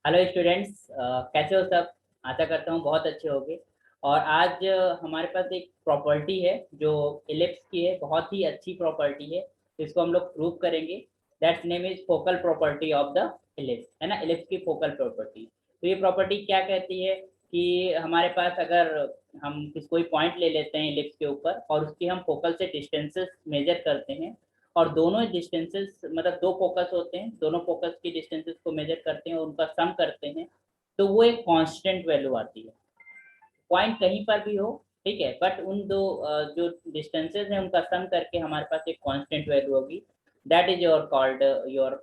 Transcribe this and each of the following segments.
Hello students, कैसे हो सब। आशा करता हूँ बहुत अच्छे होंगे। और आज हमारे पास एक प्रॉपर्टी है जो इलिप्स की है, बहुत ही अच्छी प्रॉपर्टी है। इसको हम लोग प्रूव करेंगे। That's name is focal property of the ellipse, है ना, इलिप्स की फोकल प्रॉपर्टी। तो ये प्रॉपर्टी क्या कहती है कि हमारे पास अगर हम कोई पॉइंट ले लेते हैं इलिप्स के ऊपर और उसकी हम फोकल से डिस्टेंसेस मेजर करते हैं, और दोनों डिस्टेंसेस मतलब दो फोकस होते हैं, दोनों फोकस की डिस्टेंसेस को मेजर करते हैं और उनका सम करते हैं, तो वो एक कांस्टेंट वैल्यू आती है। पॉइंट कहीं पर भी हो, ठीक है, बट उन दो जो डिस्टेंसेस हैं उनका सम करके हमारे पास एक कांस्टेंट वैल्यू होगी। That is your called your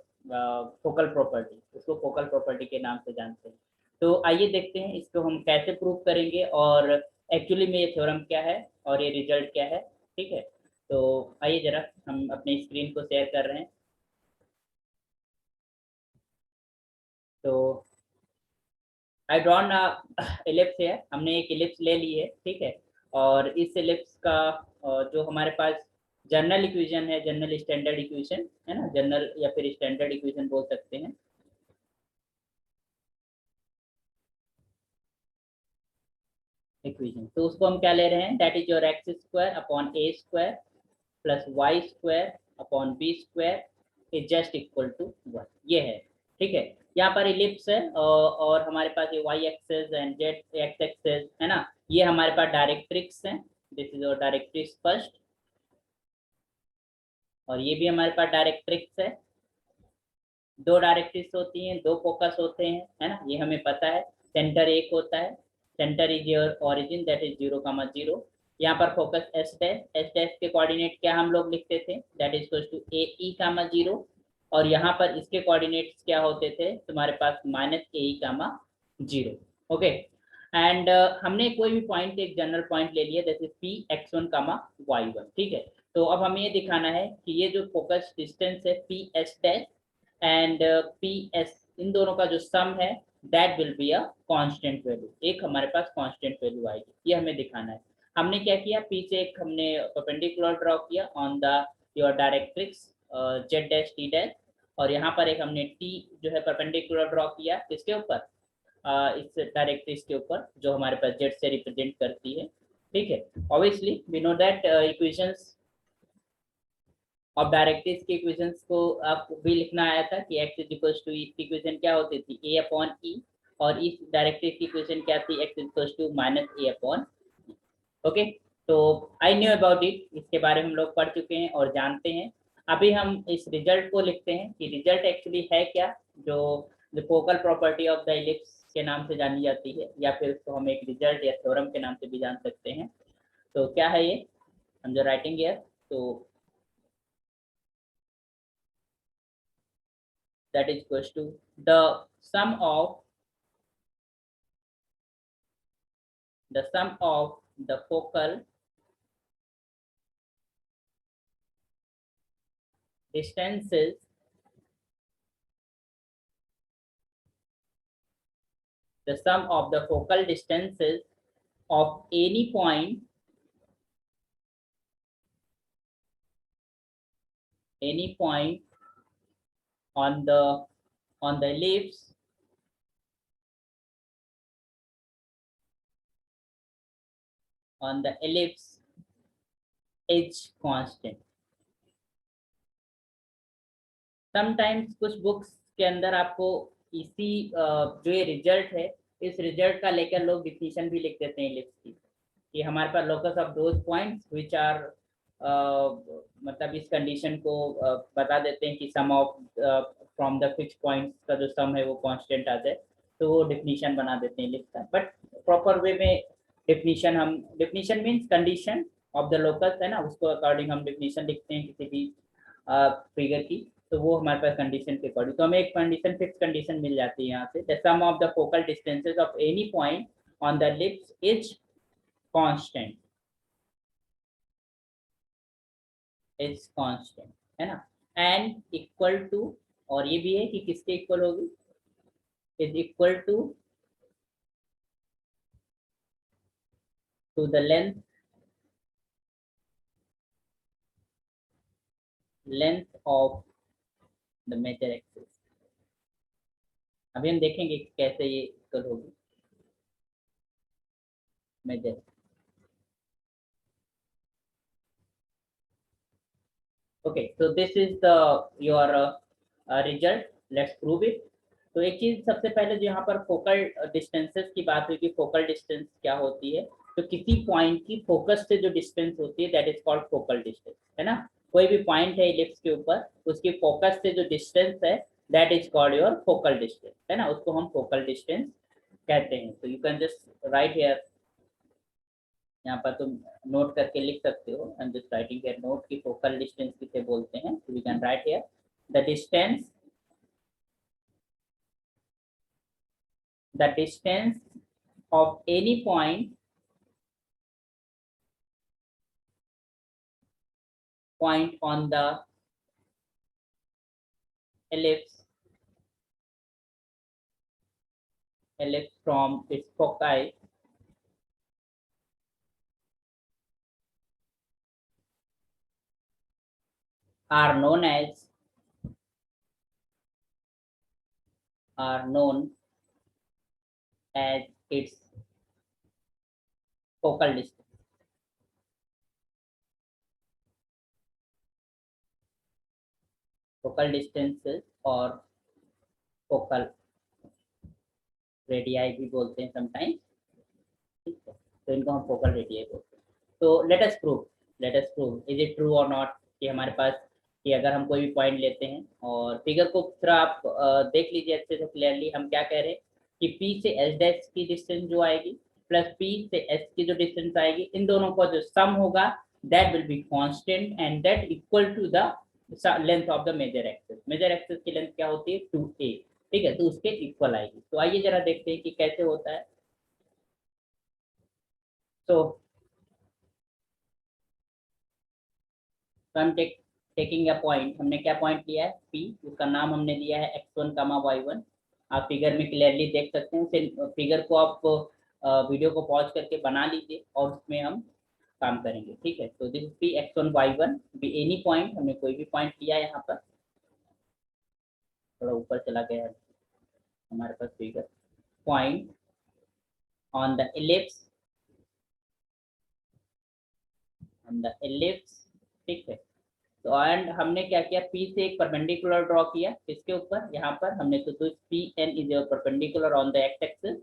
focal property. इसको फोकल प्रॉपर्टी के नाम से जानते हैं। तो आइए देखते हैं इसको हम कैसे प्रूव करेंगे, और एक्चुअली में ये थ्योरम क्या है और ये रिजल्ट क्या है। ठीक है, तो आइए जरा हम अपनी स्क्रीन को शेयर कर रहे हैं। तो आई ड्रॉन इलिप्स है, हमने एक इलिप्स ले ली है, ठीक है। और इस इलिप्स का जो हमारे पास जनरल इक्वेशन है, जनरल स्टैंडर्ड इक्वेशन है ना, जनरल या फिर स्टैंडर्ड इक्वेशन बोल सकते हैं। इक्वेशन तो उसको हम क्या ले रहे हैं, that is your X square upon A square plus Y square upon B square is just equal to 1। ये है, ठीक है। यहाँ पर इलिप्स है और हमारे पास ये Y axis and Z X axis है ना, ये हमारे पास डायरेक्ट्रिक्स है। This is your directrix first, और ये भी हमारे पास डायरेक्ट्रिक्स है। दो डायरेक्ट्रिक्स होती हैं, दो फोकस होते हैं, है ना, ये हमें पता है। सेंटर एक होता है, centre is your origin that is 0,0। यहाँ पर फोकस एस डैश के कोऑर्डिनेट क्या हम लोग लिखते थे, that is equal to A E comma 0। और यहाँ पर इसके कोऑर्डिनेट्स क्या होते थे तुम्हारे पास, minus A E comma 0। Okay, and हमने कोई भी पॉइंट, एक जनरल पॉइंट ले लिया जैसे पी x1 कामा y1, ठीक है। तो अब हमें ये दिखाना है कि ये जो फोकस डिस्टेंस है P S dash and P S, इन दोनों का जो सम है that will be a constant value. एक हमारे पास कांस्टेंट वैल्यू आएगी, ये हमें दिखाना है। हमने क्या किया, पीछे एक हमने परपेंडिकुलर ड्रॉ किया on the your directrix Z dash T dash, और यहाँ पर एक हमने टी जो है परपेंडिकुलर ड्रॉ किया किसके ऊपर, इस डायरेक्ट्रिक्स के ऊपर जो हमारे पास जेड से रिप्रेजेंट करती है, ठीक है। Obviously we know that equations और डायरेक्ट्रिक्स के इक्वेशंस को आपको भी लिखना आया था कि x इज इक्वल टू, इसकी इक्वेशन क्या होती थी a अपॉन ई, और इस डायरेक्ट्रिक्स की इक्वेशन क्या थी, x is equal to minus A upon. Okay, तो आई न्यू अबाउट इट, इसके बारे में हम लोग पढ़ चुके हैं और जानते हैं। अभी हम इस रिजल्ट को लिखते हैं कि रिजल्ट एक्चुअली है क्या, जो focal property of the ellipse के नाम से जानी जाती है, या फिर उसको हम एक रिजल्ट या थ्योरम के नाम से भी जान सकते हैं। तो क्या है ये, हम जो राइटिंग है, तो that is equals to the sum of the focal distances the sum of the focal distances of any point on the ellipse is constant. Sometimes कुछ बुक्स के अंदर आपको इसी जो ये रिजल्ट है, इस रिजल्ट का लेकर लोग डिफिनीशन भी लिख देते हैं इलिप्स की, कि हमारे पास locus of those points which are, मतलब इस कंडीशन को बता देते हैं कि sum of from the fix points का जो सम है वो कांस्टेंट आ जाए, तो वो डिफिनीशन बना देते हैं इलिप्स का। बट प्रॉपर वे में डिफिनीशन, हम definition means condition of the locus है ना, उसको अकॉर्डिंग हम डिफिनीशन लिखते हैं किसी भी फिगर की। तो वो हमारे पास कंडीशन के अकॉर्डिंग, तो हमें एक कंडीशन, फिक्स कंडीशन मिल जाती है यहाँ से, the sum of the focal distances of any point on the ellipse is constant, is constant, है ना। एंड इक्वल टू, और ये भी है कि किसके इक्वल होगी, is equal to the length of the major axis, अभी हम देखेंगे कि कैसे ये इक्वल होगी major. Okay, so this is the your result. Let's prove it. तो एक चीज सबसे पहले जो यहाँ पर फोकल डिस्टेंसेस की बात हुई कि फोकल डिस्टेंस क्या होती है, तो किसी पॉइंट की फोकस से जो डिस्टेंस होती है that is called focal distance, है ना। कोई भी पॉइंट है इलिप्स के ऊपर, उसकी फोकस से जो डिस्टेंस है that is called your focal distance, है ना, उसको हम फोकल डिस्टेंस कहते हैं। तो you can just write here, यहाँ पर तुम नोट करके लिख सकते हो। I am just writing here note की फोकल डिस्टेंस किसे बोलते हैं। We can write here the distance of any point on the ellipse from its foci are known as its focal distance। Focal distances और focal radii भी बोलते हैं sometimes, ठीक है। तो इनको हम फोकल रेडियाई बोलते हैं। तो let us prove is it true और नॉट कि हमारे पास कि अगर हम कोई भी पॉइंट लेते हैं और फिगर को थोड़ा आप देख लीजिए अच्छे से क्लियरली, हम क्या कह रहे हैं कि P से S डैश की डिस्टेंस जो आएगी प्लस P से S की जो डिस्टेंस आएगी, इन दोनों का जो सम होगा that will be constant and that equal to the length of the major axis. Major axis की लेंथ क्या होती है 2a, ठीक है, तो उसके इक्वल आएगी। तो आइए जरा देखते हैं कि कैसे होता है। तो हम टेकिंग अ पॉइंट, हमने क्या पॉइंट लिया है P, उसका नाम हमने दिया है x1 y1। आप फिगर में क्लियरली देख सकते हैं। फिगर को आप वीडियो को पॉज करके बना लीजिए और उसमें हम काम करेंगे, ठीक है। तो this P x1 y1 be any point, हमने कोई भी पॉइंट लिया है। यहाँ पर थोड़ा ऊपर चला गया है हमारे पास figure, point on the ellipse, ठीक है। तो एंड हमने क्या किया, P से एक परपेंडिकुलर ड्रॉ किया इसके ऊपर, यहाँ पर हमने तो P N is your perpendicular on the X axis,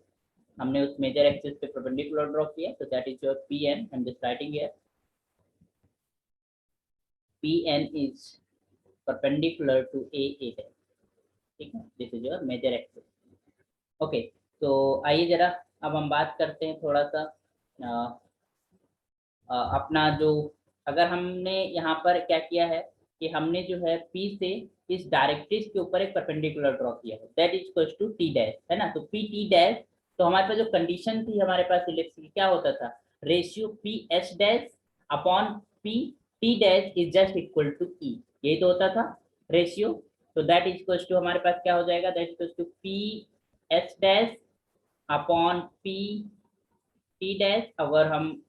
हमने उस मेजर एक्सिस पे परपेंडिकुलर ड्रॉ किया, तो that is your P N. I am just writing here P N is perpendicular to A, ठीक है, this is your major axis. Okay, तो आइए जरा अब हम बात करते हैं थोड़ा सा अपना जो, अगर हमने यहाँ पर क्या किया है कि हमने जो है P से इस डायरेक्ट्रिक्स के ऊपर एक परपेंडिकुलर ड्रॉ किया है that is equal to T dash, है ना। तो पी टी डैश, तो हमारे पास जो कंडीशन थी हमारे पास इलिप्स की क्या होता था, ratio P H dash upon P T dash is just equal to E, यही तो होता था रेशियो। तो दैट इज इक्वल टू हमारे पास क्या हो जाएगा, that is equal to P H dash upon P T dash. अगर हम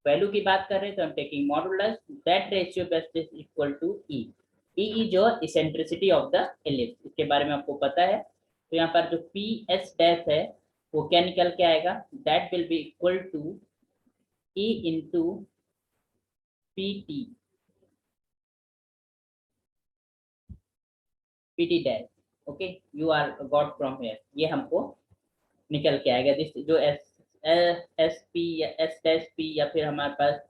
वैल्यू की बात कर रहे हैं तो हम taking modulus that ratio best is equal to E. E is your eccentricity of the ellipse, इसके बारे में आपको पता है। तो यहाँ पर जो पी एस डैश है वो क्या निकल के आएगा, that will be equal to E into P T dash. Okay, you are got from here, ये हमको निकल के आएगा। दिस जो एस पी या एस डैश पी या फिर हमारे पास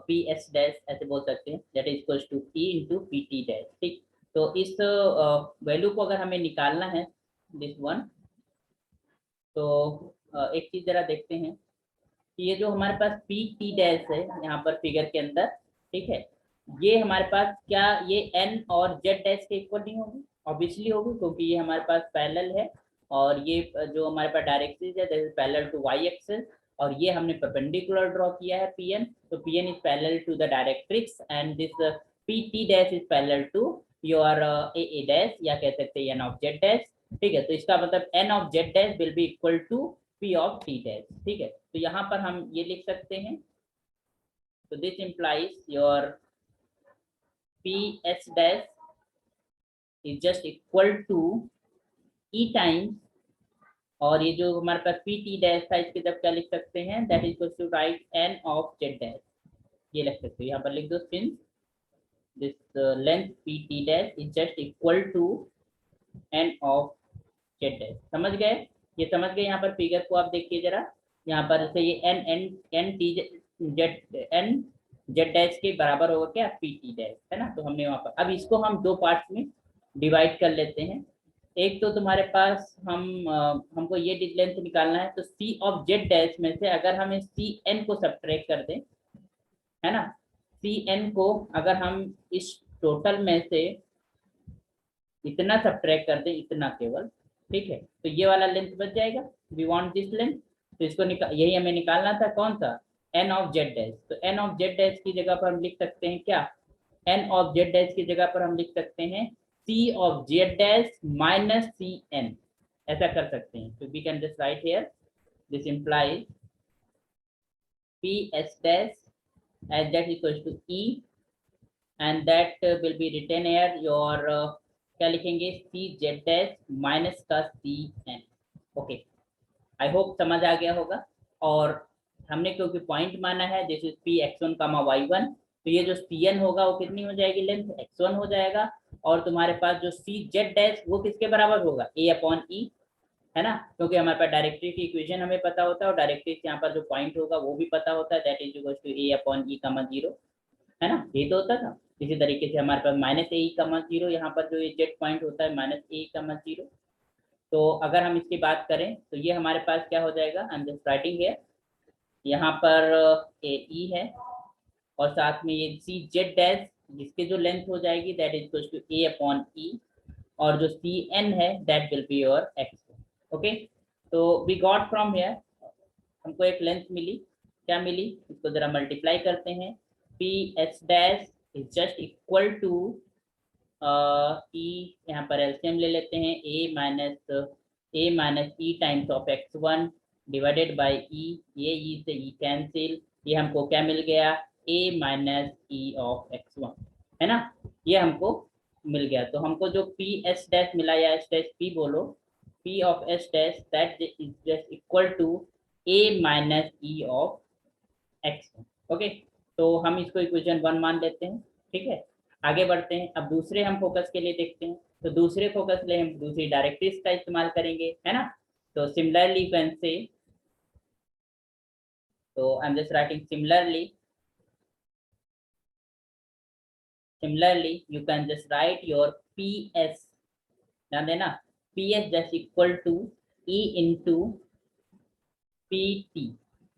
पी एस डैश ऐसे बोल सकते हैं, that is equal to E into P T dash, ठीक। तो इस वैल्यू को अगर हमें निकालना है दिस वन, तो एक चीज जरा देखते हैं कि ये जो हमारे पास पी टी डैश है यहाँ पर फिगर के अंदर, ठीक है, ये हमारे पास क्या ये एन और जेड डैश के इक्वल नहीं होगी, ऑब्वियसली होगी, क्योंकि ये हमारे पास पैरेलल है और ये जो हमारे पास डायरेक्ट्रिक्स है that is parallel to Y axis, और ये हमने परपेंडिकुलर ड्रॉ किया है पीएन, तो PN is parallel to the directrix and this P T dash is parallel to your A dash, या कह सकते हैं एन ऑफ जेड डैश, ठीक है। तो इसका मतलब N of Z dash will be equal to P of T dash, ठीक है। तो यहाँ पर हम ये लिख सकते हैं, तो this implies your P S dash is just equal to E times, और ये जो हमारे पास पी टी डैश था इसके जब क्या लिख सकते हैं, that is to write N of Z dash, ये लिख सकते हो, यहाँ पर लिख दो since this length P T dash is just equal to N of Z dash. समझ गए? ये समझ गए? यहाँ पर फिगर को आप देखिए जरा, यहाँ पर से ये N N N T Z N Z dash के बराबर होगा क्या, पी टी डैश, है ना। तो हमने वहां पर, अब इसको हम दो पार्ट्स में डिवाइड कर लेते हैं। एक तो तुम्हारे पास हमको ये लेंथ निकालना है, तो सी ऑफ जेड डैश में से अगर हम सी एन को सब्ट्रैक्ट कर दें, है ना, सी एन को अगर हम इस टोटल में से इतना सब्ट्रैक्ट कर दें, इतना केवल, ठीक है, तो ये वाला लेंथ बच जाएगा, वी वांट दिस लेंथ। तो इसको यही हमें निकालना था, कौन सा, एन ऑफ जेड डैश। तो एन ऑफ जेड डैश की जगह पर हम लिख सकते हैं क्या, एन ऑफ जेड डैश की जगह पर हम लिख सकते हैं C of Z dash minus C N, ऐसा कर सकते हैं। तो we can just write here this implies P S dash as that equals to E, and that will be written here your क्या लिखेंगे, सी जेड डैश माइनस का C N. Okay, I hope समझ आ गया होगा। और हमने क्योंकि पॉइंट माना है, this is P X one comma Y one, तो ये जो सी एन होगा वो कितनी हो जाएगी, लेंथ एक्स वन हो जाएगा। और तुम्हारे पास जो सी जेड डैश वो किसके बराबर होगा, ए अपॉन ई, है ना, क्योंकि हमारे पास डायरेक्टरी की इक्वेशन हमें पता होता है, और डायरेक्टरी यहाँ पर जो पॉइंट होगा वो भी पता होता है, that is equal to A upon E comma zero, है ना, ये तो होता था। इसी तरीके से हमारे पास माइनस ए कामा जीरो, यहाँ पर जो ये जेड पॉइंट होता है माइनस ए कामा जीरो। तो अगर हम इसकी बात करें तो ये हमारे पास क्या हो जाएगा, आई एम जस्ट राइटिंग हियर, यहाँ पर ए ई है, और साथ में ये सी जेड डैश जिसके जो लेंथ हो जाएगी that is equal to A upon E, और जो सी एन है that will be your X. Okay, तो वी गॉट फ्रॉम हियर, हमको एक लेंथ मिली, क्या मिली, इसको जरा मल्टीप्लाई करते हैं, P S dash is just equal to E, यहाँ पर एलसीएम ले लेते हैं, A minus E times of X one divided by E, ये ई से ई कैंसिल, ये हमको क्या मिल गया, A minus E of X one, है ना, ये हमको मिल गया। तो हमको जो पी एस डैश मिला, या एस डैश पी बोलो, P of S dash that is just equal to A minus E of X. Okay, तो हम इसको इक्वेशन वन मान लेते हैं, ठीक है। आगे बढ़ते हैं, अब दूसरे हम फोकस के लिए देखते हैं। तो दूसरे फोकस के लिए हम दूसरी डायरेक्ट्रिक्स का इस्तेमाल करेंगे, है ना। तो सिमिलरली कैन से, तो I am just writing similarly you can just write your ps, ध्यान देना, ps just equal to e into pt,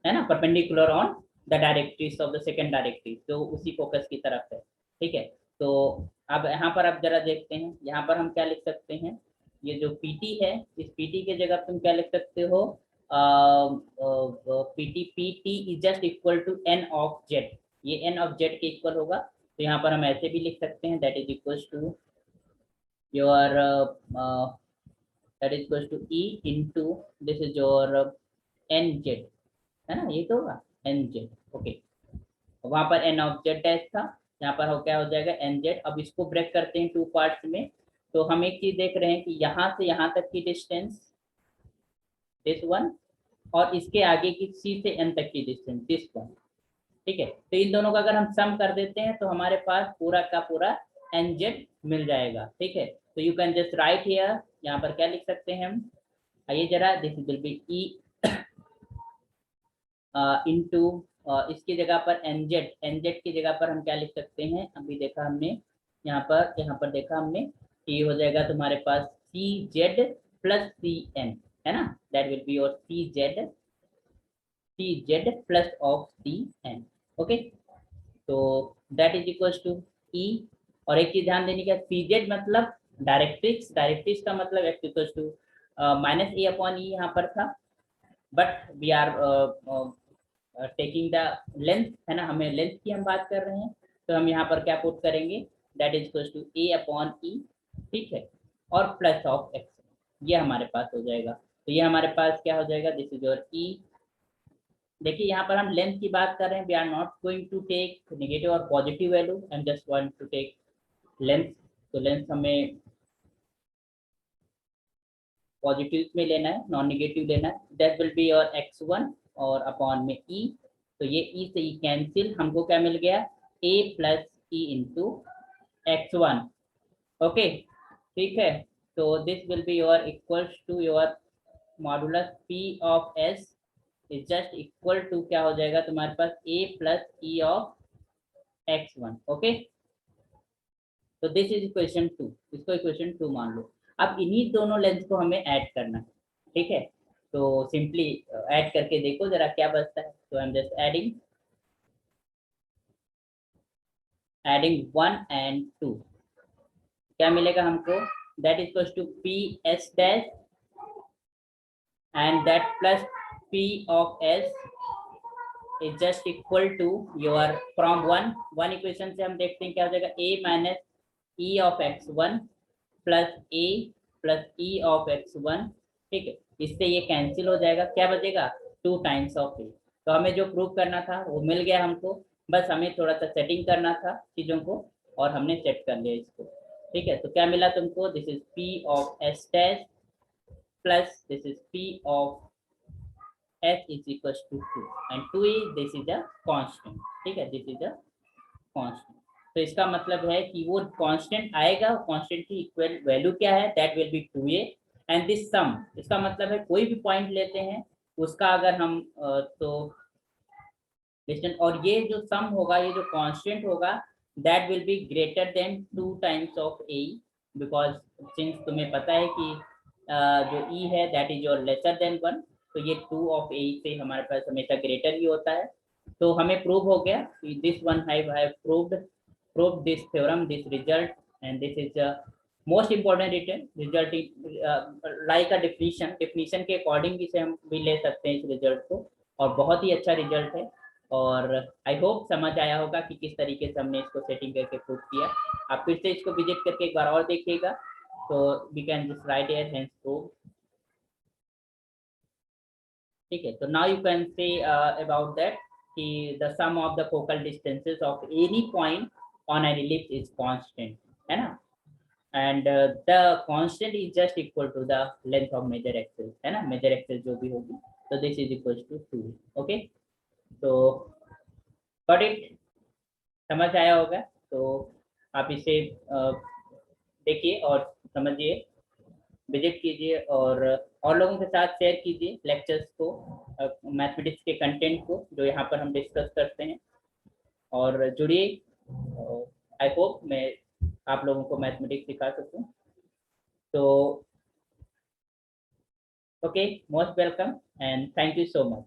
है ना, perpendicular on the directrix of the second directrix, जो उसी फोकस की तरफ है, ठीक है। तो अब यहाँ पर आप जरा देखते हैं, यहाँ पर हम क्या लिख सकते हैं, ये जो pt है, इस pt के जगह तुम क्या लिख सकते हो, pt is just equal to N of Z, ये एन ऑफ जेड के इक्वल होगा। तो यहाँ पर हम ऐसे भी लिख सकते हैं, that is equal to your that is equal to E into this is your N Z, है ना, ये तो होगा एन जेड। ओके, वहां पर एन ऑफ जेड डैश था, यहाँ पर हो क्या हो जाएगा एन जेड। अब इसको ब्रेक करते हैं टू पार्ट्स में। तो हम एक चीज देख रहे हैं कि यहाँ से यहाँ तक की डिस्टेंस दिस वन, और इसके आगे की सी से एन तक की डिस्टेंस दिस वन, ठीक है। तो इन दोनों का अगर हम सम कर देते हैं तो हमारे पास पूरा का पूरा एन जेड मिल जाएगा, ठीक है। तो you can just write here, यहाँ पर क्या लिख सकते हैं हम, आइए जरा, this will be E into इसकी जगह पर एनजेड की जगह पर हम क्या लिख सकते हैं, अभी देखा हमने, यहाँ पर देखा हमने कि हो जाएगा तुम्हारे पास C Z plus C N, है ना, that will be your C Z plus of C N. Okay, तो that is equal to E. और एक चीज ध्यान देने का, सी जेड मतलब डायरेक्ट्रिक्स का मतलब X equal to minus A upon E यहाँ पर था, but we are taking the length, है ना, हमें लेंथ की हम बात कर रहे हैं, तो हम यहाँ पर क्या पुट करेंगे, that is equal to A upon E, ठीक है, और प्लस ऑफ एक्स, ये हमारे पास हो जाएगा। तो ये हमारे पास क्या हो जाएगा, दिस इज योर ई। देखिए यहाँ पर हम लेंथ की बात कर रहे हैं, we are not going to take negative और positive value, I am just want to take length. तो लेंथ हमें पॉजिटिव में लेना है, नॉन नेगेटिव लेना है, that will be your x1 और अपॉन में e, तो ये e से e कैंसिल, हमको क्या मिल गया a plus e into x1, okay ठीक है। तो this will be your equals to your modulus p of s is just equal to क्या हो जाएगा तुम्हारे पास a plus e of x1, okay. तो दिस इज इक्वेशन 2, इसको इक्वेशन 2 मान लो। अब इन्हीं दोनों लेंथ को हमें ऐड करना है, ठीक है। तो सिंपली ऐड करके देखो जरा क्या बचता है। तो I am just adding 1 and 2, क्या मिलेगा हमको, that is equals to P S dash and that plus P of S is just equal to your from one equation से हम देखते हैं क्या हो जाएगा, a minus e of x1 plus a plus e of x1, ठीक है। इससे ये कैंसिल हो जाएगा, क्या बचेगा 2 टाइम्स ऑफ a। तो हमें जो प्रूव करना था वो मिल गया हमको, बस हमें थोड़ा सा सेटिंग करना था चीज़ों को और हमने सेट कर लिया इसको, ठीक है। तो क्या मिला तुमको, this is p of s dash plus this is p of s is equals to 2 and 2 is this is a constant, ठीक है, this is a constant। तो इसका मतलब है कि वो कांस्टेंट आएगा, कांस्टेंट की इक्वल वैल्यू क्या है, that will be 2a and this sum, इसका मतलब है कोई भी पॉइंट लेते हैं उसका अगर हम तो डिस्टेंस, और ये जो सम होगा, ये जो कांस्टेंट होगा that will be greater than 2 times of a, because since तुम्हें पता है कि जो e है that is your lesser than 1, तो ये 2 ऑफ a से हमारे पास हमेशा ग्रेटर ही होता है। तो हमें प्रूव हो गया, this one have proved this theorem, this result, and this is most important result like a definition के अकॉर्डिंग इसे हम भी ले सकते हैं इस रिजल्ट को, और बहुत ही अच्छा रिजल्ट है। और आई होप समझ आया होगा कि किस तरीके से हमने इसको सेटिंग करके प्रूव किया। आप फिर से इसको विजिट करके एक बार और देखिएगा, तो we can just write here hence prove, ठीक है। तो now you can say about that कि the sum of the focal distances of any point on an ellipse is constant, है ना, and the constant is just equal to the length of major axis, है ना, major axis जो भी होगी, तो this is equal to 2, okay. तो got it, समझ आया होगा। तो आप इसे देखिए और समझिए, विजिट कीजिए और लोगों के साथ शेयर कीजिए लेक्चर्स को, मैथमेटिक्स के कंटेंट को जो यहाँ पर हम डिस्कस करते हैं, और जुड़िए। आई होप मैं आप लोगों को मैथमेटिक्स सिखा सकूं। तो okay, most welcome and thank you so much.